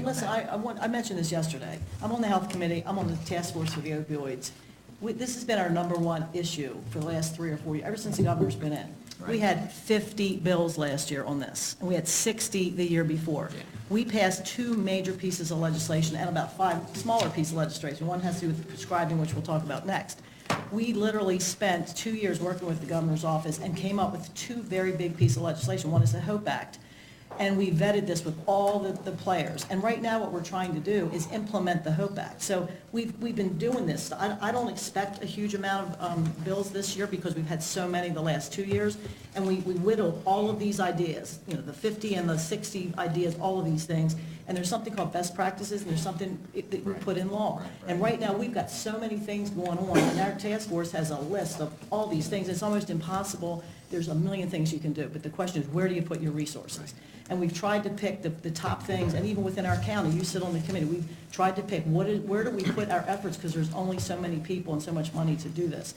listen, I mentioned this yesterday. I'm on the health committee, I'm on the task force for the opioids. This has been our #1 issue for the last 3 or 4 years, ever since the governor's been in. We Right. had 50 bills last year on this, and we had 60 the year before. Yeah. We passed 2 major pieces of legislation and about 5 smaller pieces of legislation. One has to do with prescribing, which we'll talk about next. We literally spent 2 years working with the governor's office and came up with 2 very big pieces of legislation. One is the HOPE Act. And we vetted this with all the players. And right now, what we're trying to do is implement the HOPE Act. So we've been doing this. I don't expect a huge amount of bills this year because we've had so many the last 2 years. And we whittled all of these ideas, you know, the 50 and the 60 ideas, all of these things. And there's something called best practices, and there's something that we put in law. And right now, we've got so many things going on, and our task force has a list of all these things. It's almost impossible. There's a million things you can do, but the question is, where do you put your resources? And we've tried to pick the top things, and even within our county, you sit on the committee, we've tried to pick where do we put our efforts, because there's only so many people and so much money to do this.